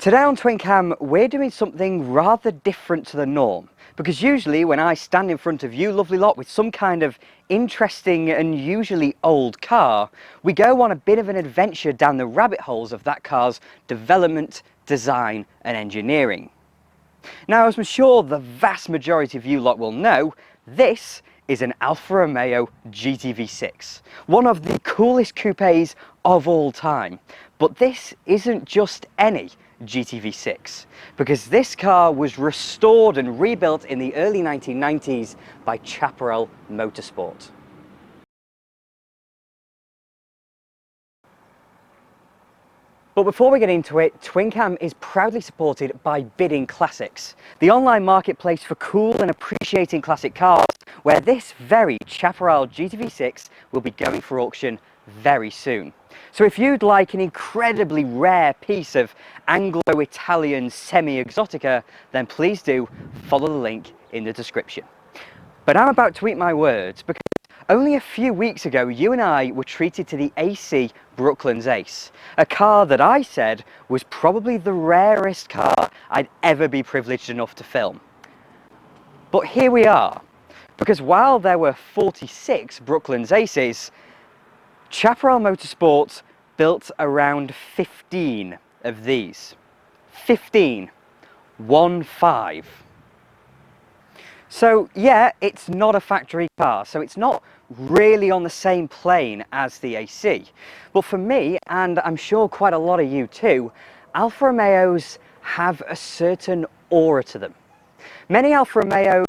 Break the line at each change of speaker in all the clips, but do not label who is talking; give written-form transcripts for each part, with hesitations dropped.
Today on Twin Cam, we're doing something rather different to the norm, because usually when I stand in front of you lovely lot with some kind of interesting and usually old car, we go on a bit of an adventure down the rabbit holes of that car's development, design and engineering. Now, as I'm sure the vast majority of you lot will know, this is an Alfa Romeo GTV6, one of the coolest coupes of all time. But this isn't just any GTV6, because this car was restored and rebuilt in the early 1990s by Chaparral Motorsport. But before we get into it, Twin Cam is proudly supported by Bidding Classics, the online marketplace for cool and appreciating classic cars, where this very Chaparral GTV6 will be going for auction very soon. So if you'd like an incredibly rare piece of Anglo-Italian semi-exotica, then please do follow the link in the description. But I'm about to eat my words, because only a few weeks ago, you and I were treated to the AC Brooklands Ace, a car that I said was probably the rarest car I'd ever be privileged enough to film. But here we are, because while there were 46 Brooklands Aces, Chaparral Motorsport built around 15 of these. 15. 1-5. So yeah, it's not a factory car, so it's not really on the same plane as the AC. But for me, and I'm sure quite a lot of you too, Alfa Romeos have a certain aura to them. Many Alfa Romeos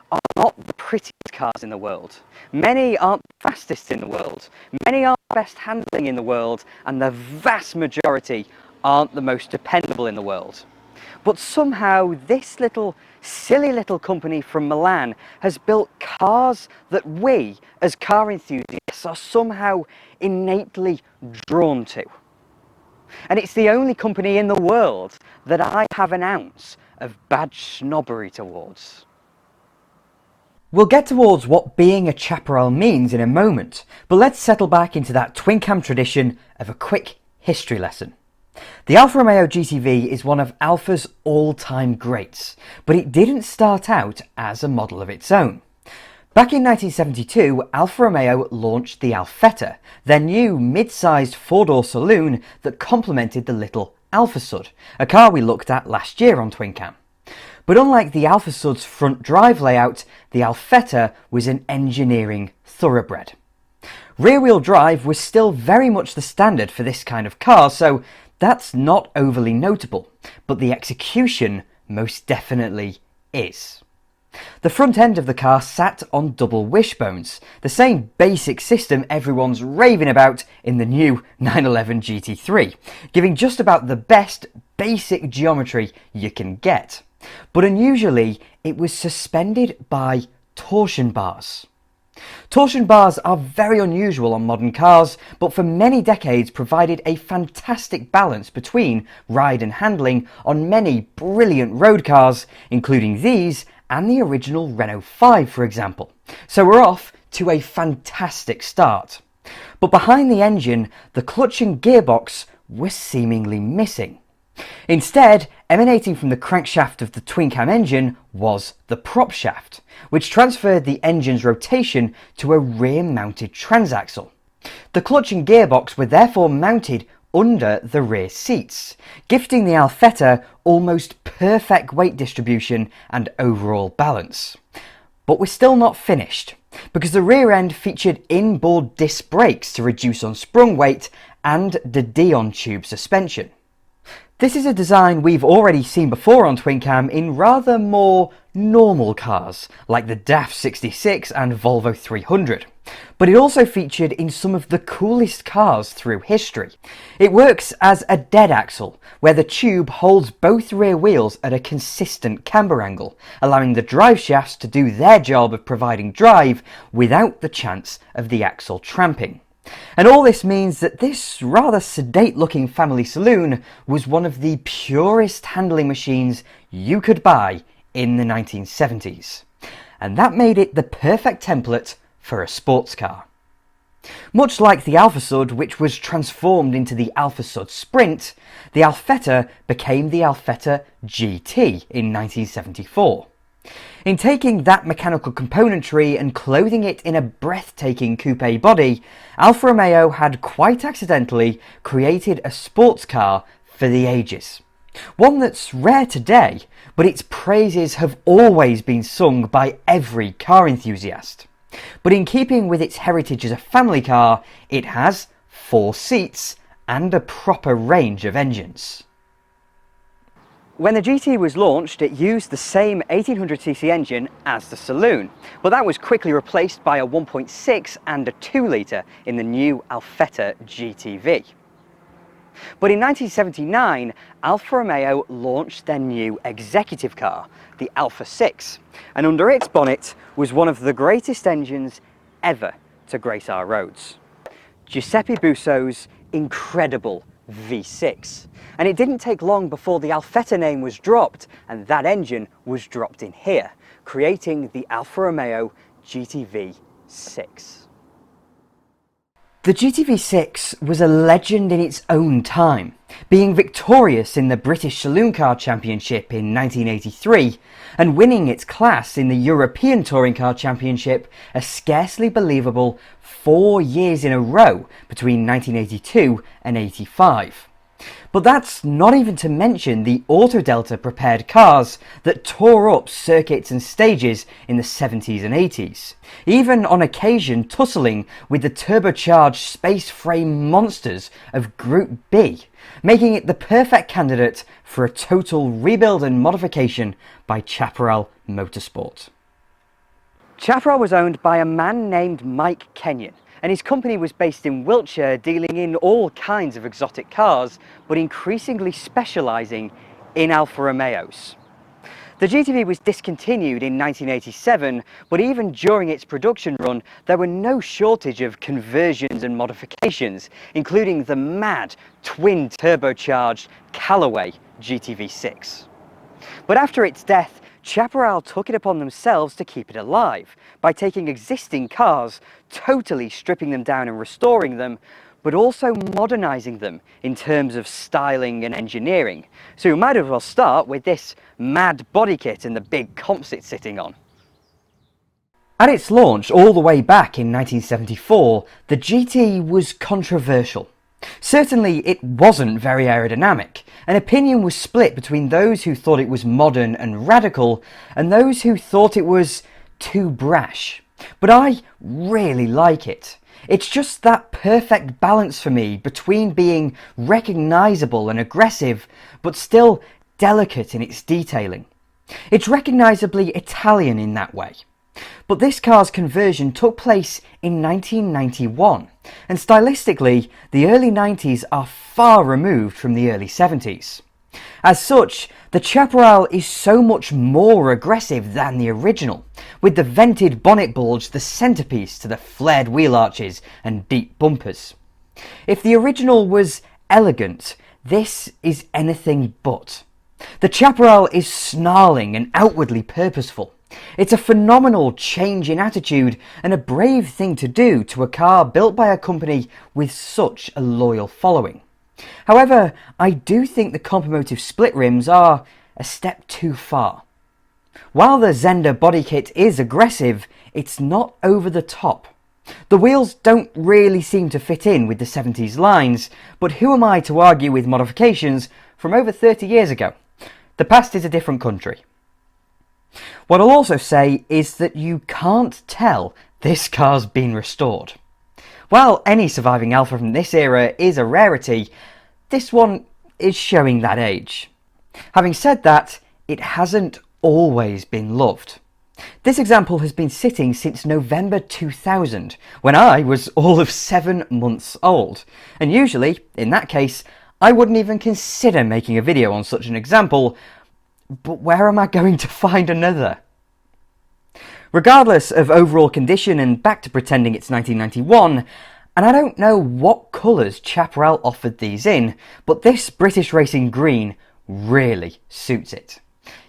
are not the prettiest cars in the world. Many aren't the fastest in the world. Many aren't the best handling in the world, and the vast majority aren't the most dependable in the world. But somehow this silly little company from Milan has built cars that we, as car enthusiasts, are somehow innately drawn to. And it's the only company in the world that I have an ounce of badge snobbery towards. We'll get towards what being a Chaparral means in a moment, but let's settle back into that Twin Cam tradition of a quick history lesson. The Alfa Romeo GTV is one of Alfa's all-time greats, but it didn't start out as a model of its own. Back in 1972, Alfa Romeo launched the Alfetta, their new mid-sized four-door saloon that complemented the little Alfa Sud, a car we looked at last year on Twin Cam. But unlike the Alfa Sud's front drive layout, the Alfetta was an engineering thoroughbred. Rear-wheel drive was still very much the standard for this kind of car, so that's not overly notable, but the execution most definitely is. The front end of the car sat on double wishbones, the same basic system everyone's raving about in the new 911 GT3, giving just about the best basic geometry you can get. But unusually, it was suspended by torsion bars. Torsion bars are very unusual on modern cars, but for many decades provided a fantastic balance between ride and handling on many brilliant road cars, including these and the original Renault 5, for example. So we're off to a fantastic start. But behind the engine, the clutch and gearbox were seemingly missing. Instead, emanating from the crankshaft of the Twin Cam engine was the prop shaft, which transferred the engine's rotation to a rear-mounted transaxle. The clutch and gearbox were therefore mounted under the rear seats, gifting the Alfetta almost perfect weight distribution and overall balance. But we're still not finished, because the rear end featured inboard disc brakes to reduce unsprung weight and the Dion tube suspension. This is a design we've already seen before on Twin Cam in rather more normal cars, like the DAF 66 and Volvo 300. But it also featured in some of the coolest cars through history. It works as a dead axle, where the tube holds both rear wheels at a consistent camber angle, allowing the drive shafts to do their job of providing drive without the chance of the axle tramping. And all this means that this rather sedate looking family saloon was one of the purest handling machines you could buy in the 1970s. And that made it the perfect template for a sports car. Much like the Alfa Sud, which was transformed into the Alfa Sud Sprint, the Alfetta became the Alfetta GT in 1974. In taking that mechanical componentry and clothing it in a breathtaking coupe body, Alfa Romeo had quite accidentally created a sports car for the ages. One that's rare today, but its praises have always been sung by every car enthusiast. But in keeping with its heritage as a family car, it has 4 seats and a proper range of engines. When the GT was launched, it used the same 1800cc engine as the saloon, but that was quickly replaced by a 1.6 and a 2 litre in the new Alfetta GTV. But in 1979, Alfa Romeo launched their new executive car, the Alfa 6, and under its bonnet was one of the greatest engines ever to grace our roads: Giuseppe Busso's incredible V6. And it didn't take long before the Alfetta name was dropped, and that engine was dropped in here, creating the Alfa Romeo GTV6. The GTV6 was a legend in its own time, being victorious in the British Saloon Car Championship in 1983 and winning its class in the European Touring Car Championship a scarcely believable 4 years in a row between 1982 and 85. But that's not even to mention the Autodelta prepared cars that tore up circuits and stages in the 70s and 80s, even on occasion tussling with the turbocharged space frame monsters of Group B, making it the perfect candidate for a total rebuild and modification by Chaparral Motorsport. Chaparral was owned by a man named Mike Kenyon, and his company was based in Wiltshire, dealing in all kinds of exotic cars, but increasingly specialising in Alfa Romeos. The GTV was discontinued in 1987, but even during its production run, there were no shortage of conversions and modifications, including the mad twin turbocharged Callaway GTV6. But after its death, Chaparral took it upon themselves to keep it alive by taking existing cars, totally stripping them down and restoring them, but also modernising them in terms of styling and engineering. So we might as well start with this mad body kit and the big comps it's sitting on. At its launch all the way back in 1974, the GT was controversial. Certainly it wasn't very aerodynamic, and opinion was split between those who thought it was modern and radical and those who thought it was too brash. But I really like it. It's just that perfect balance for me between being recognisable and aggressive, but still delicate in its detailing. It's recognisably Italian in that way. But this car's conversion took place in 1991, and stylistically, the early 90s are far removed from the early 70s. As such, the Chaparral is so much more aggressive than the original, with the vented bonnet bulge the centrepiece to the flared wheel arches and deep bumpers. If the original was elegant, this is anything but. The Chaparral is snarling and outwardly purposeful. It's a phenomenal change in attitude and a brave thing to do to a car built by a company with such a loyal following. However, I do think the Compomotive split rims are a step too far. While the Zender body kit is aggressive, it's not over the top. The wheels don't really seem to fit in with the 70s lines, but who am I to argue with modifications from over 30 years ago? The past is a different country. What I'll also say is that you can't tell this car's been restored. While any surviving Alfa from this era is a rarity, this one is showing that age. Having said that, it hasn't always been loved. This example has been sitting since November 2000, when I was all of 7 months old, and usually, in that case, I wouldn't even consider making a video on such an example, but where am I going to find another? Regardless of overall condition, and back to pretending it's 1991, and I don't know what colours Chaparral offered these in, but this British Racing green really suits it.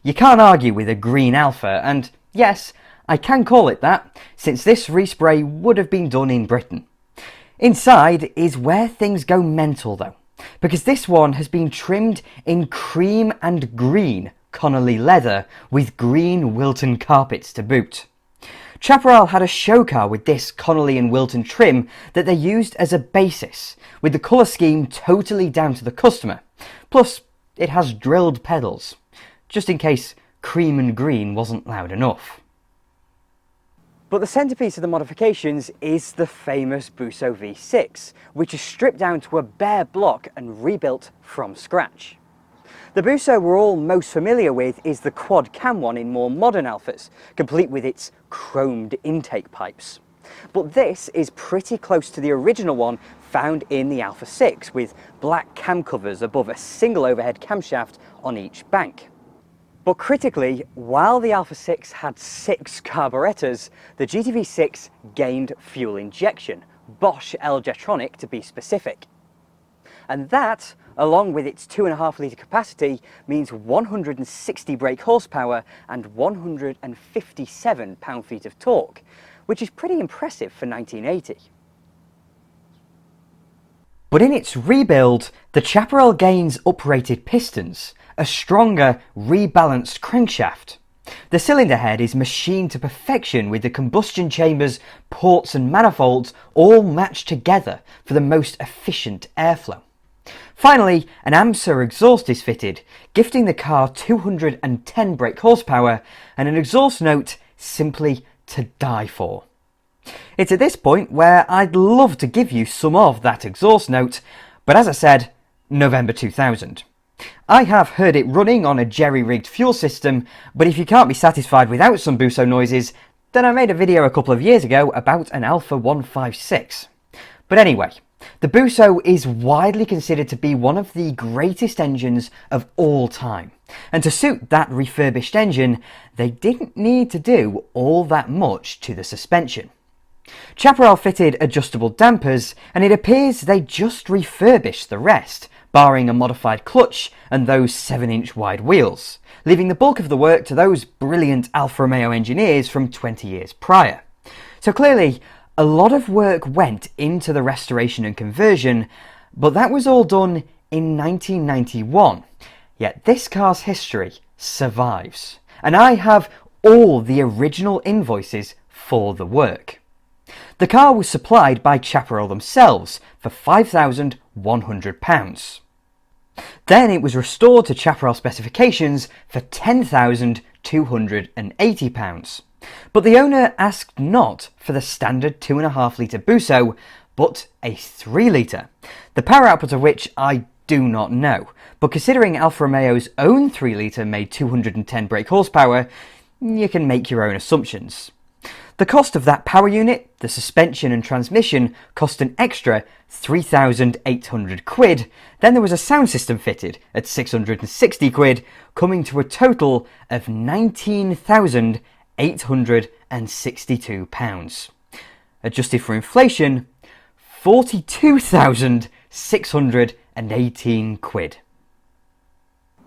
You can't argue with a green Alfa, and yes, I can call it that, since this respray would have been done in Britain. Inside is where things go mental though, because this one has been trimmed in cream and green Connolly leather with green Wilton carpets to boot. Chaparral had a show car with this Connolly and Wilton trim that they used as a basis, with the colour scheme totally down to the customer. Plus, it has drilled pedals, just in case cream and green wasn't loud enough. But the centrepiece of the modifications is the famous Busso V6, which is stripped down to a bare block and rebuilt from scratch. The Busso we're all most familiar with is the quad cam one in more modern Alfas, complete with its chromed intake pipes. But this is pretty close to the original one found in the Alfa 6, with black cam covers above a single overhead camshaft on each bank. But critically, while the Alfa 6 had 6 carburetors, the GTV6 gained fuel injection, Bosch L-Jetronic to be specific. And that, along with its 2.5 litre capacity, means 160 brake horsepower and 157 pound-feet of torque, which is pretty impressive for 1980. But in its rebuild, the Chaparral gains uprated pistons, a stronger, rebalanced crankshaft. The cylinder head is machined to perfection with the combustion chambers, ports and manifolds all matched together for the most efficient airflow. Finally, an AMSA exhaust is fitted, gifting the car 210 brake horsepower and an exhaust note simply to die for. It's at this point where I'd love to give you some of that exhaust note, but as I said, November 2000. I have heard it running on a jerry-rigged fuel system, but if you can't be satisfied without some Busso noises, then I made a video a couple of years ago about an Alfa 156. But anyway, the Busso is widely considered to be one of the greatest engines of all time, and to suit that refurbished engine, they didn't need to do all that much to the suspension. Chaparral fitted adjustable dampers, and it appears they just refurbished the rest, barring a modified clutch and those 7-inch wide wheels, leaving the bulk of the work to those brilliant Alfa Romeo engineers from 20 years prior. So clearly, a lot of work went into the restoration and conversion, but that was all done in 1991. Yet this car's history survives, and I have all the original invoices for the work. The car was supplied by Chaparral themselves for £5,100. Then it was restored to Chaparral specifications for £10,280. But the owner asked not for the standard 2.5 litre Busso, but a 3 litre, the power output of which I do not know, but considering Alfa Romeo's own 3 litre made 210 brake horsepower, you can make your own assumptions. The cost of that power unit, the suspension and transmission cost an extra £3,800, then there was a sound system fitted at £660, coming to a total of £19,862. Adjusted for inflation, £42,618.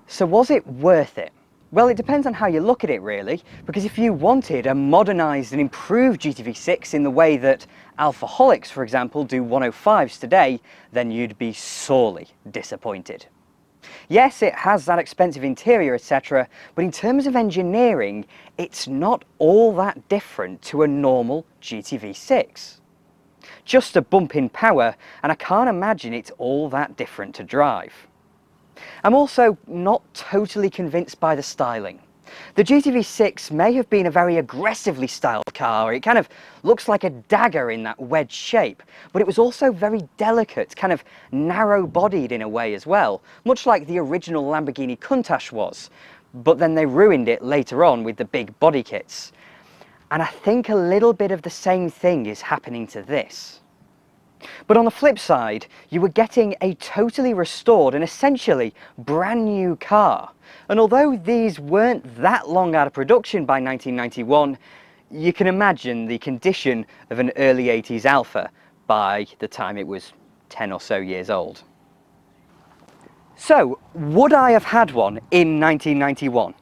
So was it worth it? Well, it depends on how you look at it really, because if you wanted a modernised and improved GTV6 in the way that Alfaholics, for example, do 105s today, then you'd be sorely disappointed. Yes, it has that expensive interior, etc., but in terms of engineering, it's not all that different to a normal GTV6. Just a bump in power, and I can't imagine it's all that different to drive. I'm also not totally convinced by the styling. The GTV6 may have been a very aggressively styled car. It kind of looks like a dagger in that wedge shape, but it was also very delicate, kind of narrow-bodied in a way as well, much like the original Lamborghini Countach was, but then they ruined it later on with the big body kits. And I think a little bit of the same thing is happening to this. But on the flip side, you were getting a totally restored and essentially brand new car. And although these weren't that long out of production by 1991, you can imagine the condition of an early 80s Alfa by the time it was 10 or so years old. So, would I have had one in 1991?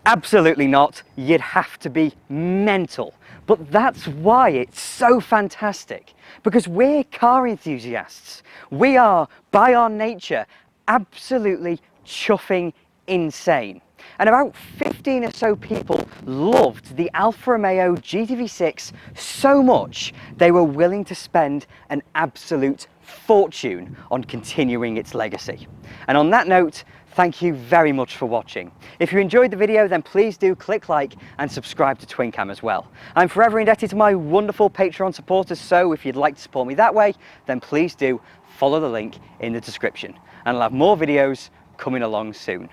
Absolutely not. You'd have to be mental. But that's why it's so fantastic, because we're car enthusiasts. We are, by our nature, absolutely chuffing insane. And about 15 or so people loved the Alfa Romeo GTV6 so much they were willing to spend an absolute fortune on continuing its legacy. And on that note, thank you very much for watching. If you enjoyed the video, then please do click like and subscribe to TwinCam as well. I'm forever indebted to my wonderful Patreon supporters, so if you'd like to support me that way, then please do follow the link in the description. And I'll have more videos coming along soon.